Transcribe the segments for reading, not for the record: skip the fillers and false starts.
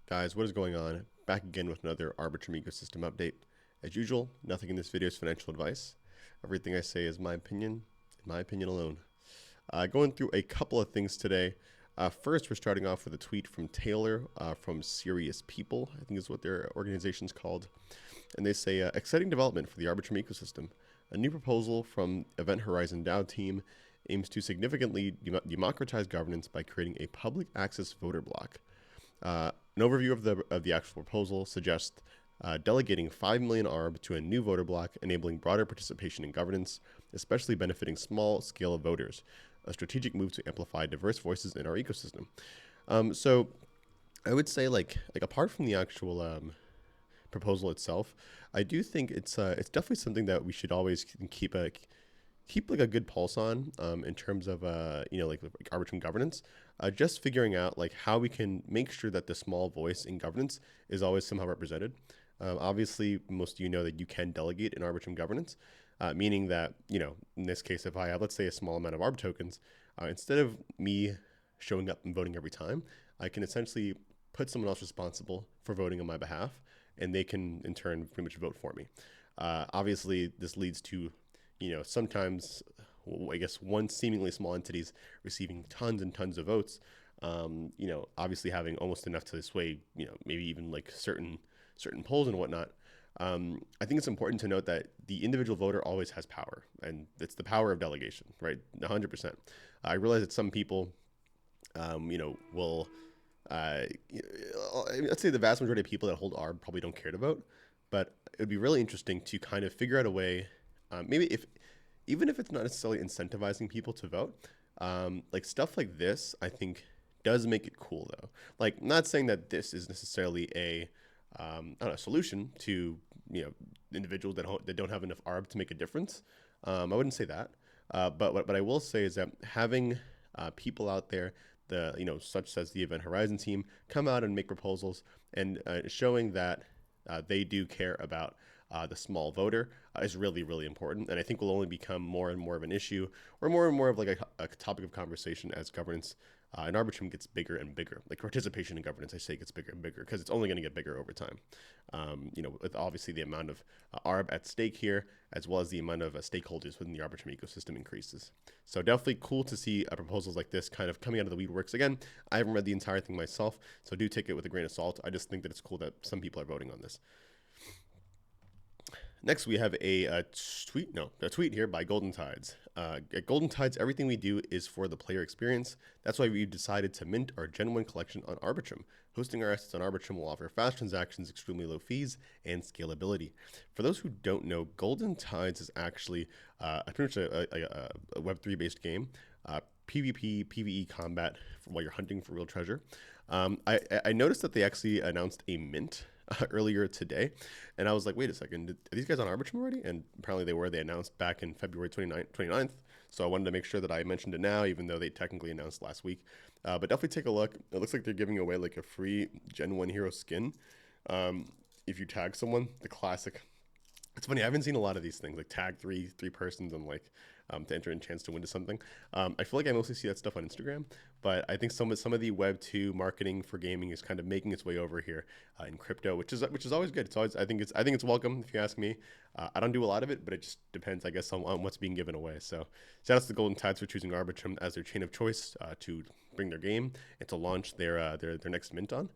Guys, what is going on? Back again with another Arbitrum ecosystem update. As usual, nothing in this video is financial advice. Everything I say is my opinion, and my opinion alone. Going through a couple of things today. First, we're starting off with a tweet from Taylor from Serious People, I think is what their organization's called. And they say, exciting development for the Arbitrum ecosystem. A new proposal from Event Horizon DAO team aims to significantly democratize governance by creating a public access voter block. An overview of the actual proposal suggests delegating 5 million ARB to a new voter block, enabling broader participation in governance, especially benefiting small-scale voters, a strategic move to amplify diverse voices in our ecosystem. So I would say, like apart from the actual proposal itself, I do think it's definitely something that we should always keep like a good pulse on in terms of like Arbitrum governance, just figuring out like how we can make sure that the small voice in governance is always somehow represented. Obviously, most of you know that you can delegate in Arbitrum governance, meaning that, in this case, if I have, let's say, a small amount of ARB tokens, instead of me showing up and voting every time, I can essentially put someone else responsible for voting on my behalf, and they can in turn pretty much vote for me. Obviously, this leads to sometimes, I guess, one seemingly small entities receiving tons and tons of votes, obviously having almost enough to sway, maybe even like certain polls and whatnot. I think it's important to note that the individual voter always has power, and it's the power of delegation, right? 100%. I realize that some people, will, let's say the vast majority of people that hold ARB probably don't care to vote, but it would be really interesting to kind of figure out a way. Maybe even if it's not necessarily incentivizing people to vote, like stuff like this, I think does make it cool though. Like, not saying that this is necessarily a solution to individuals that don't have enough ARB to make a difference. I wouldn't say that, but what I will say is that having people out there, such as the Event Horizon team, come out and make proposals and showing that they do care about the small voter is really, really important. And I think will only become more and more of an issue, or more and more of like a topic of conversation as governance in Arbitrum gets bigger and bigger. Like participation in governance, I say, gets bigger and bigger because it's only going to get bigger over time. With obviously the amount of ARB at stake here, as well as the amount of stakeholders within the Arbitrum ecosystem increases. So definitely cool to see proposals like this kind of coming out of the weedworks. Again, I haven't read the entire thing myself, so do take it with a grain of salt. I just think that it's cool that some people are voting on this. Next, we have a tweet here by Golden Tides. At Golden Tides, everything we do is for the player experience. That's why we decided to mint our Gen 1 collection on Arbitrum. Hosting our assets on Arbitrum will offer fast transactions, extremely low fees, and scalability. For those who don't know, Golden Tides is actually pretty much a Web3-based game. PvP, PvE combat while you're hunting for real treasure. I noticed that they actually announced a mint earlier today, and I was like, wait a second, are these guys on Arbitrum already? And apparently they were. They announced back in February 29th, so I wanted to make sure that I mentioned it now, even though they technically announced last week. But definitely take a look. It looks like they're giving away like a free Gen 1 hero skin if you tag someone, the classic. It's funny, I haven't seen a lot of these things, like tag three persons and like to enter in chance to win to something. I feel like I mostly see that stuff on Instagram, but I think some of the Web 2 marketing for gaming is kind of making its way over here in crypto, which is always good. It's always I think it's welcome, if you ask me. I don't do a lot of it, but it just depends, I guess, on what's being given away. So shout out to the Golden Tides for choosing Arbitrum as their chain of choice to bring their game and to launch their next mint on.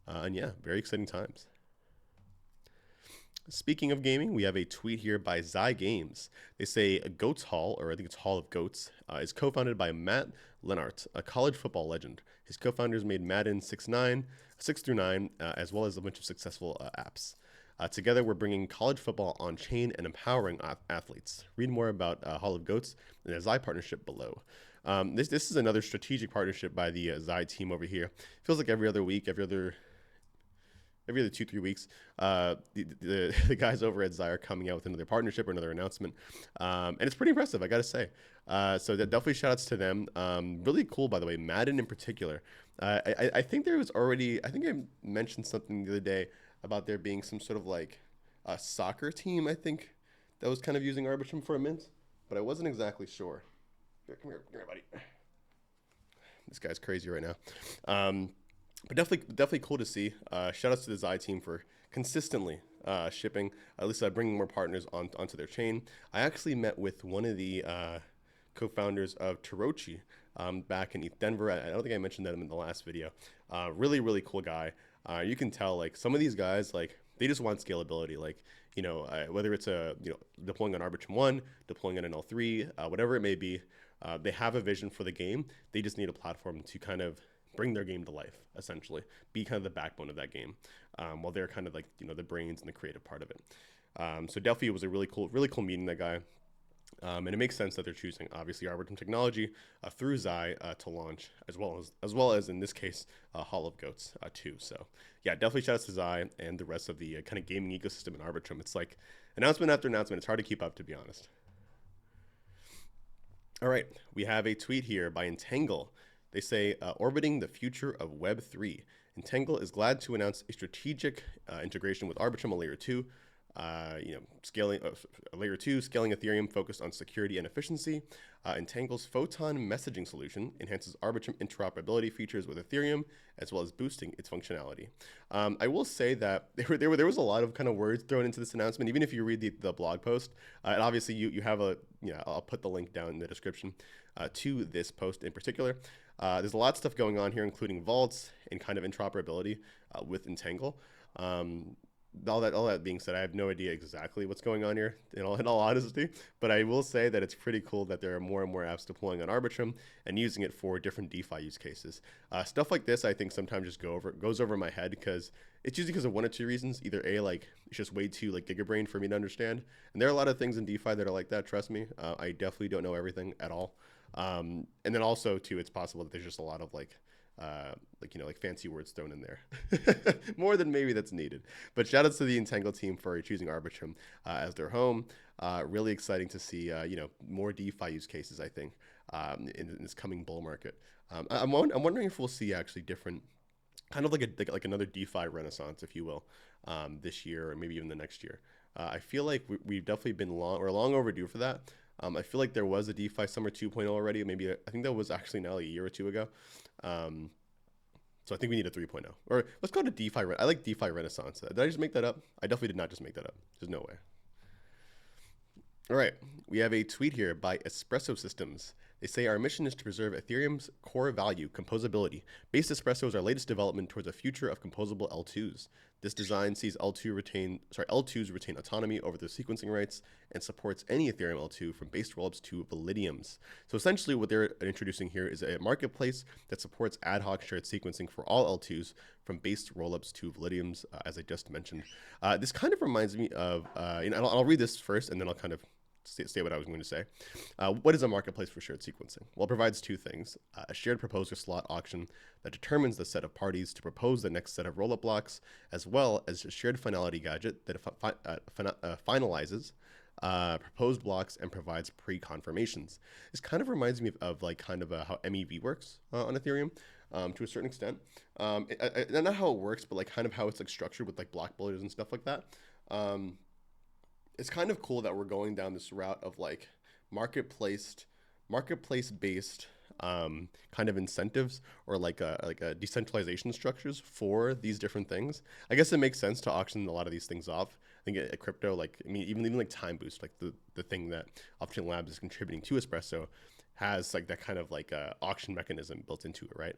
And yeah, very exciting times. Speaking of gaming, we have a tweet here by Zai Games. They say Goats Hall, or I think it's Hall of Goats, is co-founded by Matt Lennart, a college football legend. His co-founders made Madden 6 through 9, as well as a bunch of successful apps. Together, we're bringing college football on chain and empowering athletes. Read more about Hall of Goats and the Zai partnership below. This is another strategic partnership by the Zai team over here. Feels like every other week, every other 2-3 weeks, the guys over at Zai are coming out with another partnership or another announcement, and it's pretty impressive, I gotta say. So definitely shout outs to them. Really cool, by the way. Madden in particular. I think there was already. I think I mentioned something the other day about there being some sort of like a soccer team, I think, that was kind of using Arbitrum for a mint, but I wasn't exactly sure. Here, come here, buddy. This guy's crazy right now. But definitely cool to see. Shout outs to the Zai team for consistently shipping, at least bringing more partners onto their chain. I actually met with one of the co-founders of Tarochi back in East Denver. I don't think I mentioned that in the last video. Really cool guy. You can tell like some of these guys like they just want scalability. Like whether it's deploying on Arbitrum 1, deploying on an L3, whatever it may be, they have a vision for the game. They just need a platform to kind of bring their game to life, essentially, be kind of the backbone of that game, while they're kind of like the brains and the creative part of it. So definitely it was a really cool meeting that guy. And it makes sense that they're choosing obviously Arbitrum technology through Zai to launch, as well as in this case Hall of Goats too. So yeah, definitely shout out to Zai and the rest of the kind of gaming ecosystem in Arbitrum. It's like announcement after announcement. It's hard to keep up, to be honest. All right, we have a tweet here by Entangle. They say, orbiting the future of Web3. Entangle is glad to announce a strategic integration with Arbitrum, a layer 2, scaling layer 2, scaling Ethereum focused on security and efficiency. Entangle's Photon messaging solution enhances Arbitrum interoperability features with Ethereum, as well as boosting its functionality. I will say that there was a lot of kind of words thrown into this announcement. Even if you read the blog post, and obviously you have I'll put the link down in the description to this post in particular. There's a lot of stuff going on here, including vaults and kind of interoperability with Entangle. All that being said, I have no idea exactly what's going on here, in all honesty, but I will say that it's pretty cool that there are more and more apps deploying on Arbitrum and using it for different DeFi use cases. Stuff like this, I think sometimes just goes over my head because it's usually because of one or two reasons. Either A, like it's just way too like gigabrain for me to understand, and there are a lot of things in DeFi that are like that. Trust me, I definitely don't know everything at all. And then also too, it's possible that there's just a lot of like fancy words thrown in there, more than maybe that's needed. But shout outs to the Entangle team for choosing Arbitrum as their home. Really exciting to see more DeFi use cases. I think in this coming bull market. I'm wondering if we'll see actually different, kind of like another DeFi renaissance, if you will, this year or maybe even the next year. I feel like we've definitely been long overdue for that. I feel like there was a DeFi Summer 2.0 already. Maybe I think that was actually now a year or two ago. So I think we need a 3.0. Or let's go to DeFi. I like DeFi Renaissance. Did I just make that up? I definitely did not just make that up. There's no way. All right. We have a tweet here by Espresso Systems. They say our mission is to preserve Ethereum's core value, composability. Base Espresso is our latest development towards a future of composable L2s. This design sees L2s retain autonomy over their sequencing rights and supports any Ethereum L2 from based rollups to validiums. So essentially what they're introducing here is a marketplace that supports ad hoc shared sequencing for all L2s from based rollups to validiums, as I just mentioned. This kind of reminds me of, I'll read this first and then I'll kind of say what I was going to say. What is a marketplace for shared sequencing? Well, it provides two things. A shared proposer slot auction that determines the set of parties to propose the next set of rollup blocks, as well as a shared finality gadget that finalizes proposed blocks and provides pre-confirmations. This kind of reminds me of like kind of how MEV works on Ethereum to a certain extent. Not how it works, but like kind of how it's like structured with like block builders and stuff like that. It's kind of cool that we're going down this route of like marketplace based kind of incentives or like a decentralization structures for these different things. I guess it makes sense to auction a lot of these things off. I think at crypto, like I mean, even like Time Boost, like the thing that Offchain Labs is contributing to Espresso, has like that kind of like auction mechanism built into it, right?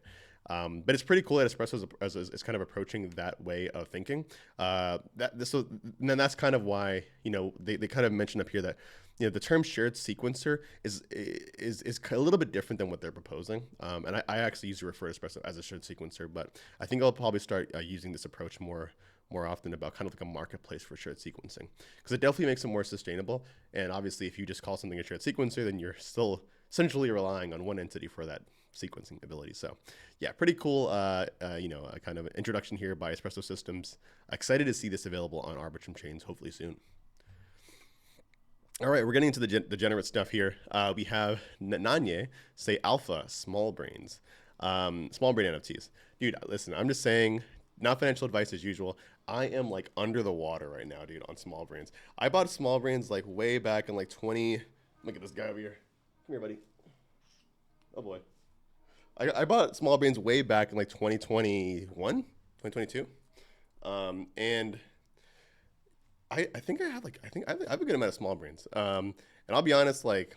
But it's pretty cool that Espresso is kind of approaching that way of thinking. So then that's kind of why they kind of mention up here that the term shared sequencer is a little bit different than what they're proposing. And I actually used to refer to Espresso as a shared sequencer, but I think I'll probably start using this approach more often about kind of like a marketplace for shared sequencing, because it definitely makes it more sustainable. And obviously, if you just call something a shared sequencer, then you're still essentially relying on one entity for that sequencing ability. So yeah, pretty cool, a kind of introduction here by Espresso Systems. Excited to see this available on Arbitrum chains, hopefully soon. All right, we're getting into the degenerate stuff here. We have Nanye say alpha, small brains, small brain NFTs. Dude, listen, I'm just saying, not financial advice as usual. I am like under the water right now, dude, on small brains. I bought small brains like way back in like 20. Look at this guy over here. Come here, buddy. Oh boy. I bought small brains way back in like 2021, 2022. And I think I have a good amount of small brains. And I'll be honest, like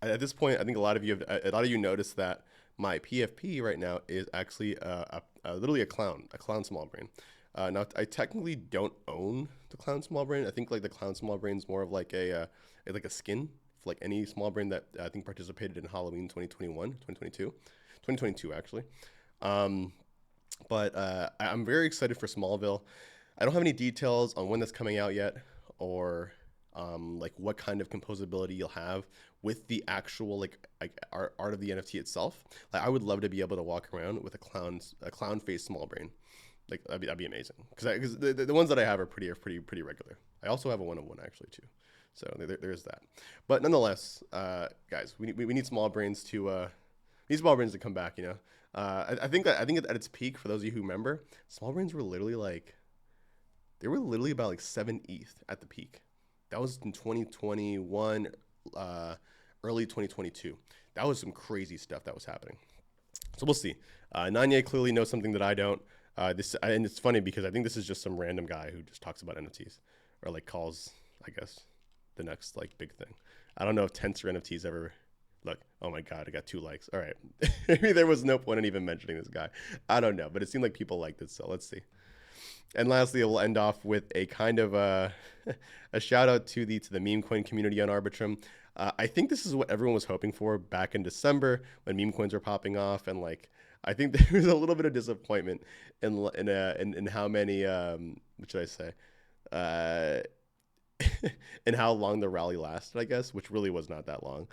at this point, I think a lot of you noticed that my PFP right now is actually literally a clown small brain. Now I technically don't own the clown small brain. I think like the clown small brain is more of like a skin for like any small brain that I think participated in Halloween 2021, 2022, 2022 actually. Um, but I'm very excited for Smallville. I don't have any details on when that's coming out yet, or like what kind of composability you'll have with the actual like art of the NFT itself. Like I would love to be able to walk around with a clown face small brain. Like that'd be amazing because the ones that I have are pretty regular. I also have a 101 actually too. So there's that. But nonetheless, guys, we need small brains to come back. You know, I think at its peak, for those of you who remember, small brains were literally like they were literally about like 7 ETH at the peak. That was in 2021, early 2022. That was some crazy stuff that was happening. So we'll see. Nanye clearly knows something that I don't. And it's funny because I think this is just some random guy who just talks about NFTs or like calls, I guess, the next like big thing. I don't know if Tensor NFTs ever. Look, oh my God, I got 2 likes. All right, maybe there was no point in even mentioning this guy. I don't know, but it seemed like people liked it, so let's see. And lastly, we'll end off with a kind of a shout out to the meme coin community on Arbitrum. I think this is what everyone was hoping for back in December when meme coins were popping off, and like I think there was a little bit of disappointment in how many what should I say, and how long the rally lasted, I guess, which really was not that long.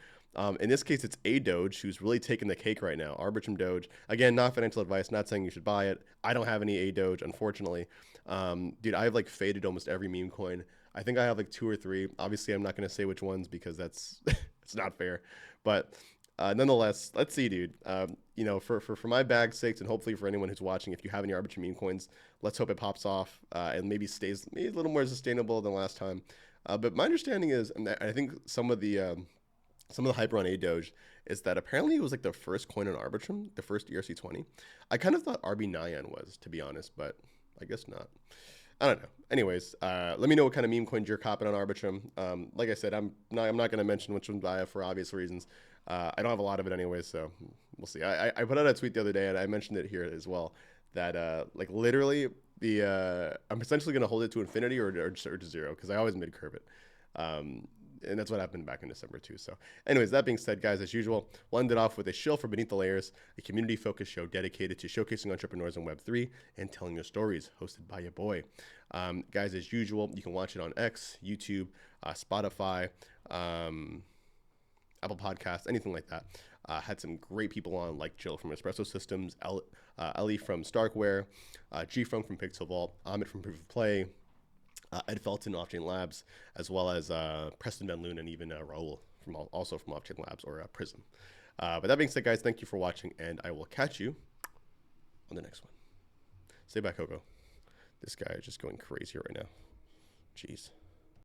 In this case, it's a Doge who's really taking the cake right now. Arbitrum Doge. Again, not financial advice, not saying you should buy it. I don't have any a Doge, unfortunately. Dude, I've like faded almost every meme coin. I think I have like 2 or 3. Obviously, I'm not going to say which ones because that's it's not fair. But nonetheless, let's see, dude. You know, for my bag's sakes, and hopefully for anyone who's watching, if you have any Arbitrum meme coins, let's hope it pops off and maybe stays maybe a little more sustainable than last time. But my understanding is, and I think some of the hype around a Doge is that apparently it was like the first coin on Arbitrum, the first ERC20. I kind of thought RB9 was, to be honest, but I guess not. I don't know. Anyways, let me know what kind of meme coins you're copping on Arbitrum. Like I said, I'm not going to mention which ones I have for obvious reasons. I don't have a lot of it anyway, so we'll see. I put out a tweet the other day, and I mentioned it here as well, that like literally I'm essentially going to hold it to infinity or to 0 because I always mid-curve it. And that's what happened back in December too. So anyways, that being said, guys, as usual, we'll end it off with a shill for Beneath the Layers, a community-focused show dedicated to showcasing entrepreneurs in Web3 and telling their stories, hosted by your boy. Guys, as usual, you can watch it on X, YouTube, Spotify, Apple Podcasts, anything like that. Had some great people on, like Jill from Espresso Systems, Ellie from Starkware, G-Funk from Pixel Vault, Amit from Proof of Play, Ed Felton, Offchain Labs, as well as Preston Ben Loon and even Raul also from Offchain Labs or Prism. But that being said, guys, thank you for watching, and I will catch you on the next one. Stay back, Coco. This guy is just going crazy right now. Jeez.